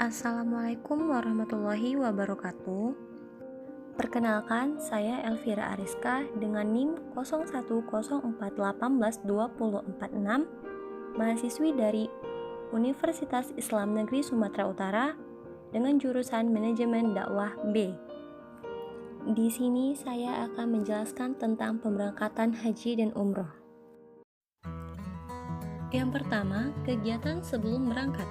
Assalamualaikum warahmatullahi wabarakatuh. Perkenalkan, saya Elvira Ariska dengan NIM 0104181246, mahasiswi dari Universitas Islam Negeri Sumatera Utara dengan jurusan Manajemen Dakwah B. Di sini saya akan menjelaskan tentang pemberangkatan haji dan umroh. Yang pertama, kegiatan sebelum berangkat.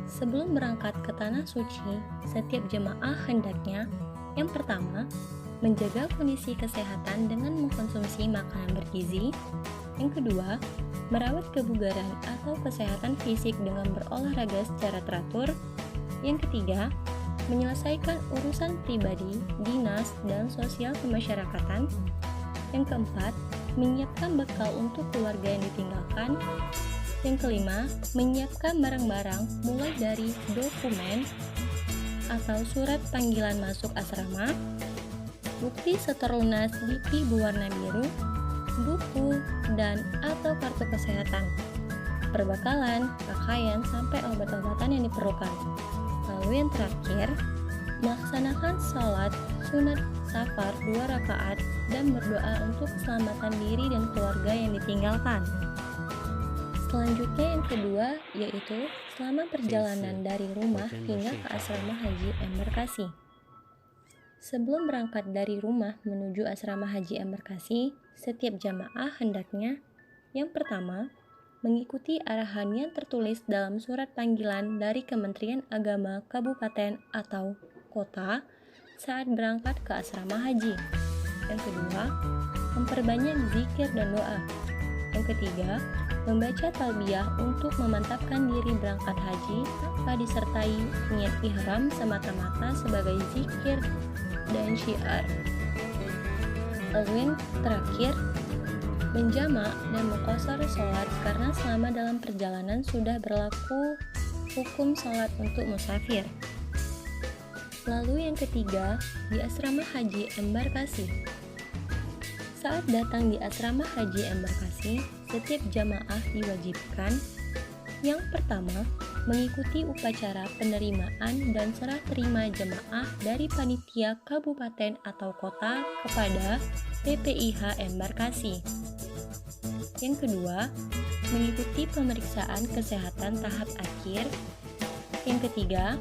Sebelum berangkat ke Tanah Suci, setiap jemaah hendaknya yang pertama, menjaga kondisi kesehatan dengan mengkonsumsi makanan bergizi. Yang kedua, merawat kebugaran atau kesehatan fisik dengan berolahraga secara teratur. Yang ketiga, menyelesaikan urusan pribadi, dinas, dan sosial kemasyarakatan. Yang keempat, menyiapkan bekal untuk keluarga yang ditinggalkan. Yang kelima, menyiapkan barang-barang mulai dari dokumen atau surat panggilan masuk asrama, bukti setor lunas BP berwarna biru, buku, dan atau kartu kesehatan, perbekalan, pakaian, sampai obat-obatan yang diperlukan. Lalu yang terakhir, melaksanakan sholat sunat safar 2 rakaat dan berdoa untuk keselamatan diri dan keluarga yang ditinggalkan. Selanjutnya yang kedua yaitu selama perjalanan dari rumah hingga ke asrama haji embarkasi. Sebelum berangkat dari rumah menuju asrama haji embarkasi, setiap jamaah hendaknya yang pertama mengikuti arahan yang tertulis dalam surat panggilan dari Kementerian Agama Kabupaten atau Kota saat berangkat ke asrama haji. Yang kedua, memperbanyak zikir dan doa. Yang ketiga, membaca talbiyah untuk memantapkan diri berangkat haji tanpa disertai niat ihram semata-mata sebagai zikir dan syiar. Lalu yang terakhir, menjamak dan mengqashar sholat karena selama dalam perjalanan sudah berlaku hukum sholat untuk musafir. Lalu yang ketiga, di asrama haji embarkasi. Saat datang di asrama haji embarkasi, setiap jamaah diwajibkan yang pertama, mengikuti upacara penerimaan dan serah terima jamaah dari panitia kabupaten atau kota kepada PPIH embarkasi. Yang kedua, mengikuti pemeriksaan kesehatan tahap akhir. Yang ketiga,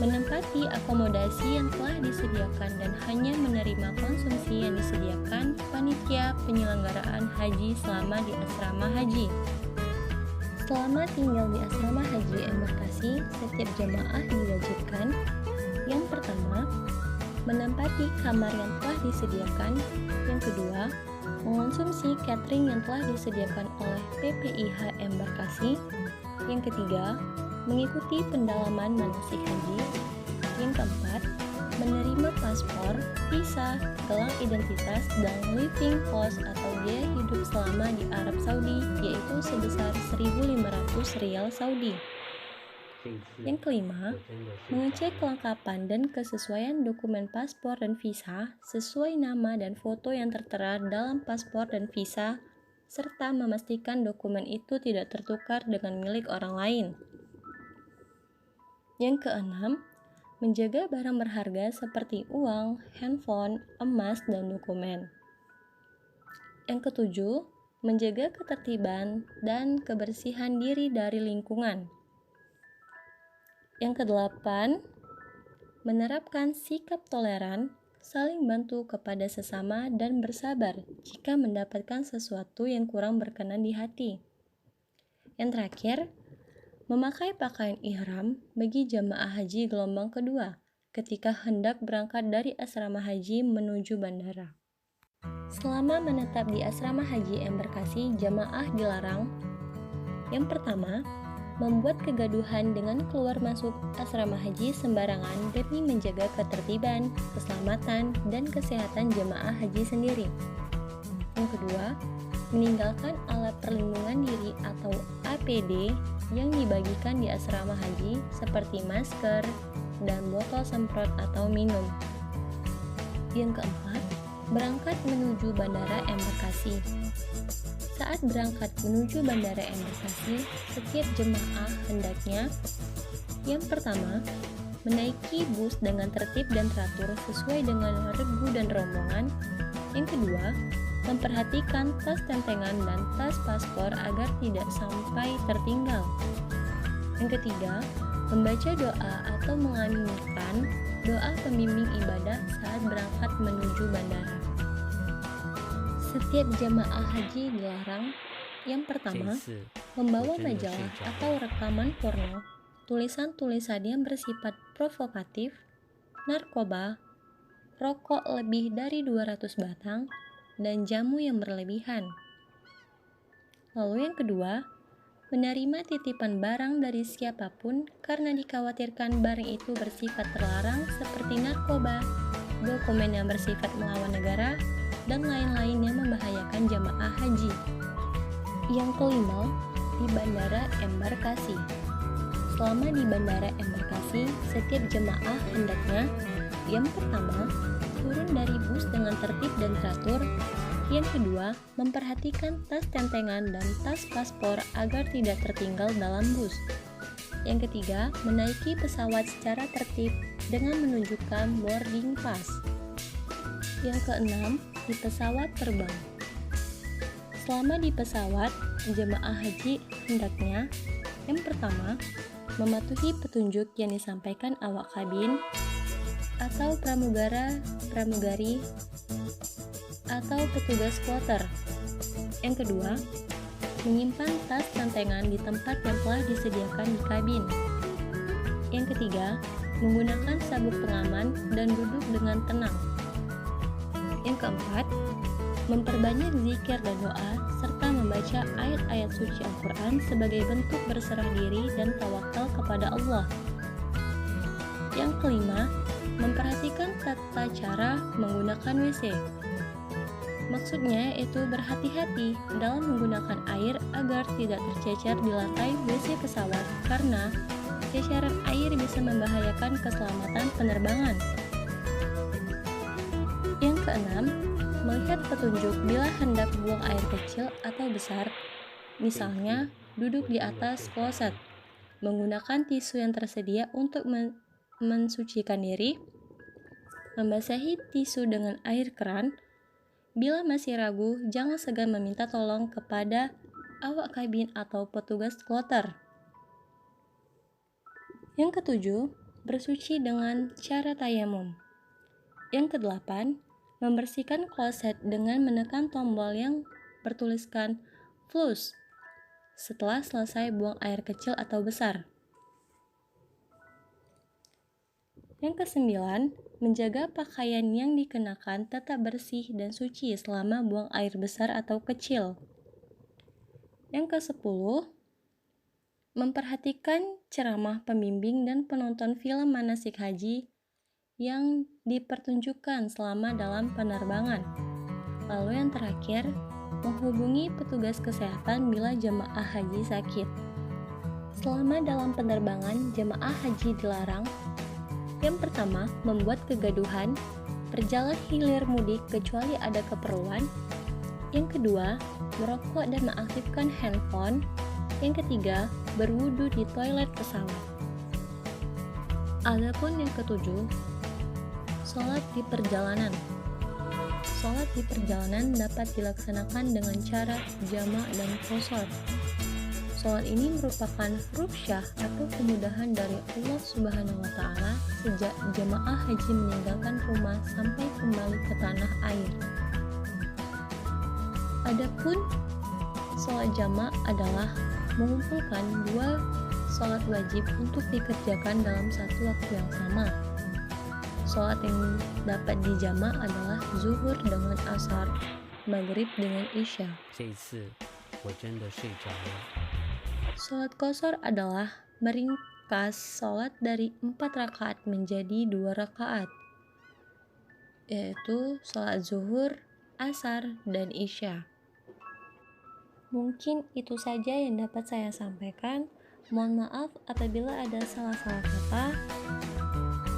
menempati akomodasi yang telah disediakan dan hanya menerima konsumsi yang disediakan panitia penyelenggaraan haji selama di asrama haji. Selama tinggal di asrama haji embarkasi, setiap jamaah diwajibkan yang pertama, menempati kamar yang telah disediakan. Yang kedua, mengonsumsi catering yang telah disediakan oleh PPIH embarkasi. Yang ketiga, mengikuti pendalaman manasik haji. Yang keempat, menerima paspor, visa, gelang identitas, dan living cost atau biaya hidup selama di Arab Saudi, yaitu sebesar 1.500 rial Saudi. Yang kelima, mengecek kelengkapan dan kesesuaian dokumen paspor dan visa sesuai nama dan foto yang tertera dalam paspor dan visa, serta memastikan dokumen itu tidak tertukar dengan milik orang lain. Yang keenam, menjaga barang berharga seperti uang, handphone, emas, dan dokumen. Yang ketujuh, menjaga ketertiban dan kebersihan diri dari lingkungan. Yang kedelapan, menerapkan sikap toleran, saling bantu kepada sesama, dan bersabar jika mendapatkan sesuatu yang kurang berkenan di hati. Yang terakhir, memakai pakaian ihram bagi jamaah haji gelombang kedua ketika hendak berangkat dari asrama haji menuju bandara. Selama menetap di asrama haji embarkasi, jamaah dilarang yang pertama, membuat kegaduhan dengan keluar masuk asrama haji sembarangan demi menjaga ketertiban, keselamatan, dan kesehatan jamaah haji sendiri. Yang kedua, meninggalkan alat perlindungan diri atau APD yang dibagikan di asrama haji seperti masker dan botol semprot atau minum. Yang keempat, berangkat menuju bandara embarkasi. Saat berangkat menuju bandara embarkasi, setiap jemaah hendaknya Yang pertama, menaiki bus dengan tertib dan teratur sesuai dengan regu dan rombongan. Yang kedua, memperhatikan tas tentengan dan tas paspor agar tidak sampai tertinggal. Yang ketiga, membaca doa atau mengaminkan doa pembimbing ibadah saat berangkat menuju bandara. Setiap jamaah haji dilarang. Yang pertama, membawa majalah atau rekaman porno, tulisan-tulisan yang bersifat provokatif, narkoba, rokok lebih dari 200 batang, dan jamu yang berlebihan. Lalu yang kedua, menerima titipan barang dari siapapun karena dikhawatirkan barang itu bersifat terlarang seperti narkoba, dokumen yang bersifat melawan negara, dan lain-lain yang membahayakan jamaah haji. Yang kelima, di bandara embarkasi. Selama di bandara embarkasi, setiap jemaah hendaknya yang pertama, turun dari bus dengan tertib dan teratur. Yang kedua, memperhatikan tas tentengan dan tas paspor agar tidak tertinggal dalam bus. Yang ketiga, menaiki pesawat secara tertib dengan menunjukkan boarding pass. Yang keenam, di pesawat terbang. Selama di pesawat, jemaah haji hendaknya yang pertama, mematuhi petunjuk yang disampaikan awak kabin atau pramugari atau petugas kloter. Yang kedua, menyimpan tas tentengan di tempat yang telah disediakan di kabin. Yang ketiga, menggunakan sabuk pengaman dan duduk dengan tenang. Yang keempat, memperbanyak zikir dan doa serta membaca ayat-ayat suci Al-Quran sebagai bentuk berserah diri dan tawakal kepada Allah. Yang kelima, memperhatikan tata cara menggunakan WC. Maksudnya yaitu berhati-hati dalam menggunakan air agar tidak tercecer di lantai WC pesawat karena ceceran air bisa membahayakan keselamatan penerbangan. Yang keenam, melihat petunjuk bila hendak buang air kecil atau besar, misalnya duduk di atas kloset, menggunakan tisu yang tersedia untuk mensucikan diri, membasahi tisu dengan air keran. Bila masih ragu, jangan segan meminta tolong kepada awak kabin atau petugas kloter. Yang ketujuh, bersuci dengan cara tayamum. Yang kedelapan, membersihkan kloset dengan menekan tombol yang bertuliskan flush setelah selesai buang air kecil atau besar. Yang kesembilan, menjaga pakaian yang dikenakan tetap bersih dan suci selama buang air besar atau kecil. Yang kesepuluh, memperhatikan ceramah pembimbing dan penonton film manasik haji yang dipertunjukkan selama dalam penerbangan. Lalu yang terakhir, menghubungi petugas kesehatan bila jemaah haji sakit. Selama dalam penerbangan, jemaah haji dilarang yang pertama, membuat kegaduhan, berjalan hilir mudik kecuali ada keperluan. Yang kedua, merokok dan mengaktifkan handphone. Yang ketiga, berwudu di toilet pesawat. Adapun yang ketujuh, sholat di perjalanan. Sholat di perjalanan dapat dilaksanakan dengan cara jama' dan qashar. Sholat ini merupakan rukhsah atau kemudahan dari Allah Subhanahu wa Ta'ala sejak jemaah haji meninggalkan rumah sampai kembali ke tanah air. Adapun sholat jama' adalah mengumpulkan dua sholat wajib untuk dikerjakan dalam satu waktu yang sama. Sholat yang dapat dijama' adalah zuhur dengan asar, maghrib dengan isya. Sholat qashar adalah meringkas sholat dari 4 rakaat menjadi 2 rakaat, yaitu sholat zuhur, asar, dan isya. Mungkin itu saja yang dapat saya sampaikan. Mohon maaf apabila ada salah-salah kata.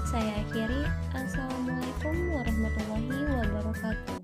Saya akhiri. Assalamualaikum warahmatullahi wabarakatuh.